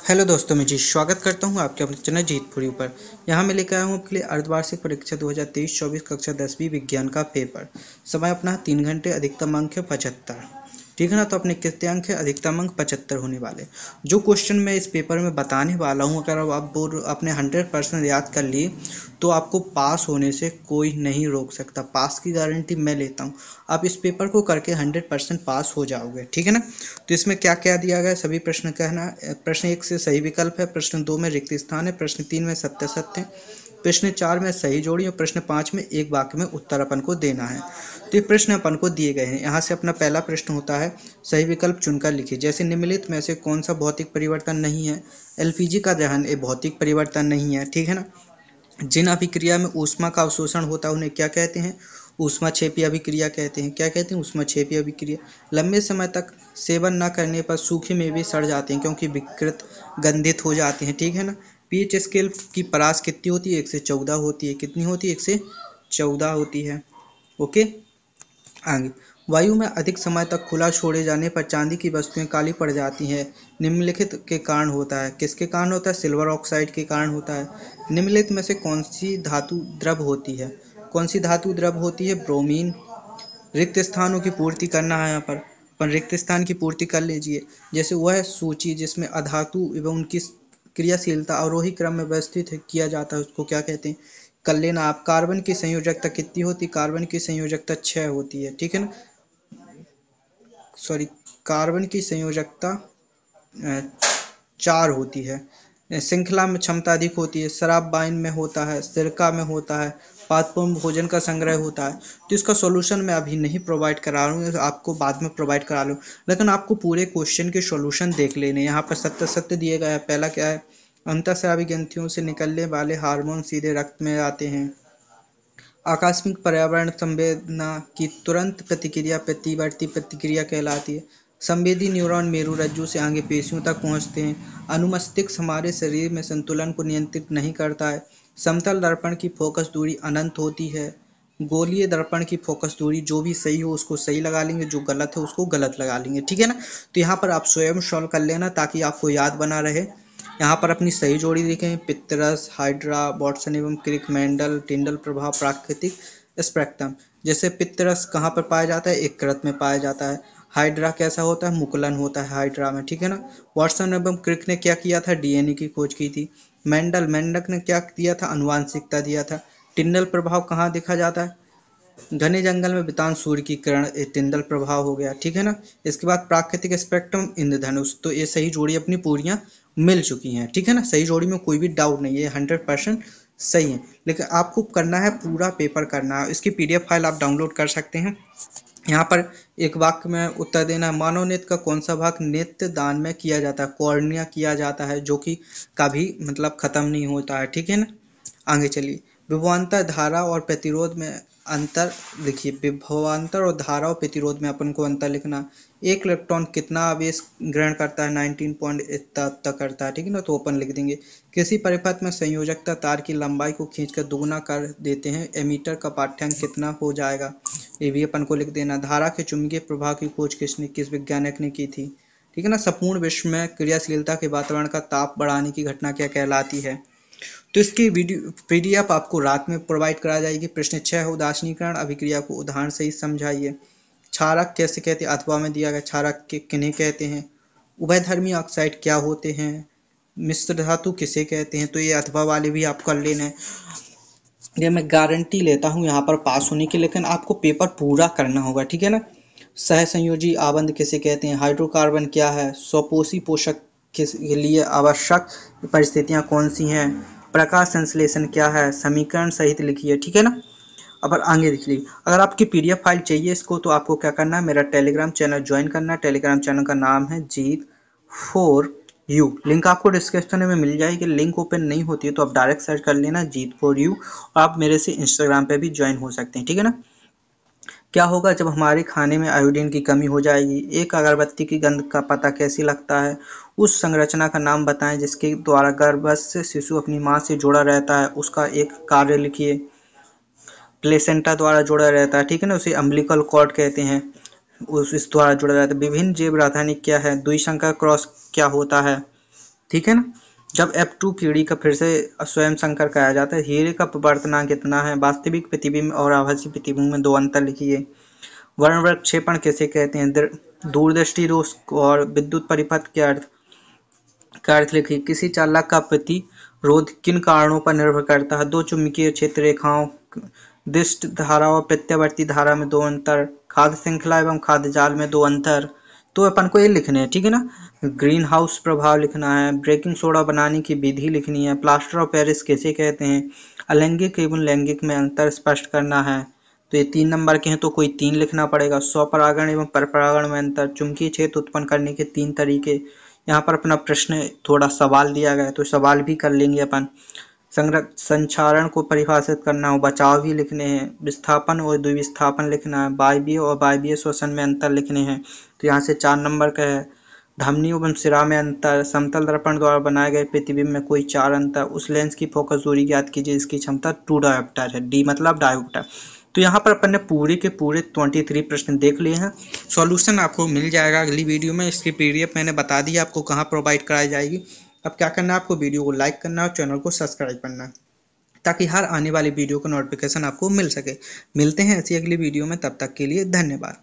Hello दोस्तों, मैं जी स्वागत करता हूं आपके अपने चैनल जीतपुरी पर। यहां मैं लेकर आया हूं आपके लिए अर्धवार्षिक परीक्षा 2023-24 कक्षा 10वीं विज्ञान का पेपर। समय अपना 3 घंटे, अधिकतम अंक है 75। ठीक है ना। तो अपने कितने अंक है? अधिकतम अंक 75 होने वाले। जो क्वेश्चन मैं इस पेपर में बताने वाला हूं, अगर आप अपने 100% याद कर लिए तो आपको पास होने से कोई नहीं रोक सकता। पास की गारंटी मैं लेता हूं। आप इस पेपर को करके 100% पास हो जाओगे। ठीक है ना। तो इसमें क्या क्या दिया गया है सभी प्रश्न कहना। प्रश्न 1 से सही विकल्प है, प्रश्न 2 में रिक्त स्थान है, प्रश्न 3 में सत्य सत्य है, प्रश्न 4 में सही जोड़ी और प्रश्न 5 में एक वाक्य में उत्तर अपन को देना है। तो ये प्रश्न अपन को दिए गए हैं। यहाँ से अपना पहला प्रश्न होता है, सही विकल्प चुनकर लिखिए। जैसे निम्नलिखित में से कौन सा भौतिक परिवर्तन नहीं है? एलपीजी का दहन एक भौतिक परिवर्तन नहीं है। ठीक है ना। जिन अभिक्रिया में ऊष्मा का अवशोषण होता है उन्हें क्या कहते हैं? ऊष्माक्षेपी अभिक्रिया कहते हैं। क्या कहते हैं? ऊष्माक्षेपी अभिक्रिया। लंबे समय तक सेवन न करने पर सूखे मेवे सड़ जाते हैं क्योंकि विकृत गंधित हो जाते हैं। ठीक है ना। पीएच स्केल की परास कितनी होती है? 1 से 14 होती है। कितनी होती है? 1 से 14 होती है। ओके। आगे, वायु में अधिक समय तक खुला छोड़े जाने पर चांदी की वस्तुएं काली पड़ जाती हैं। निम्नलिखित के कारण होता है। किसके कारण होता है? सिल्वर ऑक्साइड के कारण होता है। निम्नलिखित में से कौन सी धातु द्रव होती है? कौन सी धातु द्रव होती है? ब्रोमीन। रिक्त स्थानों की पूर्ति करना है। यहाँ पर अपन रिक्त स्थान की पूर्ति कर लीजिए। जैसे वह सूची जिसमें अधातु एवं उनकी क्रियाशीलता अवरोही क्रम में व्यवस्थित किया जाता है उसको क्या कहते हैं? कर लेना आप। कार्बन की संयोजकता कितनी होती है? कार्बन की संयोजकता 6 होती है। ठीक है ना। सॉरी, कार्बन की संयोजकता 4 होती है। श्रृंखला में क्षमता अधिक होती है। शराब वाइन में होता है, सिरका में होता है, पादपों में भोजन का संग्रह होता है। तो इसका सॉल्यूशन मैं अभी नहीं प्रोवाइड करा रहा हूँ, आपको बाद में प्रोवाइड करा लूँ। लेकिन आपको पूरे क्वेश्चन के सॉल्यूशन देख लेने। यहाँ पर सत्य सत्य दिए गए हैं। पहला क्या है? अंतःस्रावी ग्रंथियों से निकलने वाले हार्मोन सीधे रक्त में आते हैं। आकस्मिक पर्यावरण संवेदना की तुरंत प्रतिक्रिया प्रतिवर्ती प्रतिक्रिया कहलाती है। संवेदी न्यूरॉन मेरुरज्जु से आगे पेशियों तक पहुंचते हैं। अनुमस्तिष्क हमारे शरीर में संतुलन को नियंत्रित नहीं करता है। समतल दर्पण की फोकस दूरी अनंत होती है। गोलीय दर्पण की फोकस दूरी जो भी सही हो उसको सही लगा लेंगे, जो गलत है उसको गलत लगा लेंगे। ठीक है ना। तो यहाँ पर आप स्वयं सॉल्व कर लेना ताकि आपको याद बना रहे। यहाँ पर अपनी सही जोड़ी देखें। पितरस, हाइड्रा, वाटसन एवं क्रिक, मेंडल, टिंडल प्रभाव, प्राकृतिक स्पेक्ट्रम। जैसे पितरस कहाँ पर पाया जाता है? एक कृत में पाया जाता है। हाइड्रा कैसा होता है? मुकुलन होता है हाइड्रा में। ठीक है ना। वाटसन एवं क्रिक ने क्या किया था? डीएनए की खोज की थी। मेंडक ने क्या दिया था? आनुवांशिकता दिया था। टिंडल प्रभाव कहाँ देखा जाता है? घने जंगल में बितान सूर्य की किरण, टिंडल प्रभाव हो गया। ठीक है ना। इसके बाद प्राकृतिक स्पेक्ट्रम, इंद्रधनुष। तो ये सही जोड़ी अपनी पूरियां मिल चुकी हैं। ठीक है ना। सही जोड़ी में कोई भी डाउट नहीं है, 100% सही है। लेकिन आपको करना है, पूरा पेपर करना है। इसकी पीडीएफ फाइल आप डाउनलोड कर सकते हैं। यहाँ पर एक वाक्य में उत्तर देना है। मानव नेत्र का कौन सा भाग नेत्र दान में किया जाता है? कॉर्निया किया जाता है, जो कि कभी मतलब खत्म नहीं होता है। ठीक है ना। आगे चलिए। विभवांतर धारा और प्रतिरोध में अंतर लिखिए। विभवांतर और धारा और प्रतिरोध में अपन को अंतर लिखना। एक इलेक्ट्रॉन कितना आवेश ग्रहण करता है? 19 तक करता है। ठीक है ना। तो अपन लिख देंगे। किसी परिपथ में संयोजकता तार की लंबाई को खींचकर दुगुना कर देते हैं। एमीटर का पाठ्यांक कितना हो जाएगा? ये भी अपन को लिख देना। धारा के चुंबकीय प्रभाव की खोज किस वैज्ञानिक ने की थी? ठीक है ना। संपूर्ण विश्व में क्रियाशीलता के वातावरण का ताप बढ़ाने की घटना क्या कहलाती है? तो इसकी वीडियो पीडीएफ आपको रात में प्रोवाइड करा जाएगी। प्रश्न 6 है, उदासीनीकरण अभिक्रिया को उदाहरण से ही समझाइए। क्षारक कैसे कहते हैं? अथवा में दिया गया। क्षारक किन्हें कहते हैं? उभयधर्मी ऑक्साइड क्या होते हैं? मिश्र धातु किसे कहते हैं? तो ये अथवा वाले भी आप कर लेना है। ये मैं गारंटी लेता हूँ यहाँ पर पास होने की, लेकिन आपको पेपर पूरा करना होगा। ठीक है ना। सहसंयोजी आबंध किसे कहते हैं? हाइड्रोकार्बन क्या है? स्वपोषी पोषक के लिए आवश्यक परिस्थितियां कौन सी हैं? प्रकाश संश्लेषण क्या है? समीकरण सहित लिखिए। ठीक है ना। अब आगे देख लीजिए। अगर आपकी पीडीएफ फाइल चाहिए इसको, तो आपको क्या करना है? मेरा टेलीग्राम चैनल ज्वाइन करना है। टेलीग्राम चैनल का नाम है जीत फॉर यू। लिंक आपको डिस्क्रिप्शन में मिल जाएगी। लिंक ओपन नहीं होती है तो आप डायरेक्ट सर्च कर लेना जीत फॉर यू। आप मेरे से इंस्टाग्राम पे भी ज्वाइन हो सकते हैं। ठीक है ना। क्या होगा जब हमारे खाने में आयोडीन की कमी हो जाएगी? एक अगरबत्ती की गंध का पता कैसी लगता है? उस संरचना का नाम बताएं जिसके द्वारा गर्भस्थ शिशु अपनी मां से जुड़ा रहता है, उसका एक कार्य लिखिए। प्लेसेंटा द्वारा जुड़ा रहता है। ठीक है ना। उसे अम्बिलिकल कॉर्ड कहते हैं। उस द्वारा जुड़ा रहता है। विभिन्न जैव रासायनिक क्या है? द्विसंकर क्रॉस क्या होता है? ठीक है ना। जब F2 पीढ़ी का फिर से स्वयं संकर कहा जाता है। हीरे का पवर्तनांक कितना है? वास्तविक प्रतिबिंब और आभासी प्रतिबिंब में 2 अंतर लिखिए। वर्णवृक्षेपण किसे कहते हैं? दूरदृष्टि दोष और विद्युत परिपथ के अर्थ का अर्थ लिखिए। किसी चालक का प्रतिरोध किन कारणों पर निर्भर करता है? दो चुंबकीय क्षेत्र रेखाओं, दिष्ट धारा और प्रत्यावर्ती धारा में 2 अंतर, खाद्य श्रृंखला एवं खाद्य जाल में 2 अंतर। तो अपन को ये लिखने हैं, ठीक है ना। ग्रीन हाउस प्रभाव लिखना है, बेकिंग सोडा बनाने की विधि लिखनी है, प्लास्टर ऑफ पेरिस किसे कहते हैं, अलैंगिक एवं लैंगिक में अंतर स्पष्ट करना है। तो ये 3 नंबर के हैं तो कोई 3 लिखना पड़ेगा। स्वपरागण एवं परपरागण में अंतर, चुंबकीय क्षेत्र उत्पन्न करने के 3 तरीके। यहाँ पर अपना प्रश्न थोड़ा सवाल दिया गया है तो सवाल भी कर लेंगे अपन। संचारण को परिभाषित करना हो, बचाव भी लिखने हैं, विस्थापन और द्विविस्थापन लिखना है, वायवीय और वायवीय श्वसन में अंतर लिखने हैं। तो यहाँ से 4 नंबर का है। धमनी एवं सिरा में अंतर, समतल दर्पण द्वारा बनाए गए प्रतिबिंब में कोई 4 अंतर, उस लेंस की फोकस दूरी ज्ञात कीजिए इसकी क्षमता 2 डायोप्टर है। डी मतलब डायोप्टर। तो यहाँ पर अपन ने पूरे के पूरे 23 प्रश्न देख लिए हैं। सॉल्यूशन आपको मिल जाएगा अगली वीडियो में। इसकी PDF मैंने बता दी आपको कहाँ प्रोवाइड कराई जाएगी। अब क्या करना है, आपको वीडियो को लाइक करना है और चैनल को सब्सक्राइब करना है ताकि हर आने वाली वीडियो का नोटिफिकेशन आपको मिल सके। मिलते हैं ऐसी अगली वीडियो में, तब तक के लिए धन्यवाद।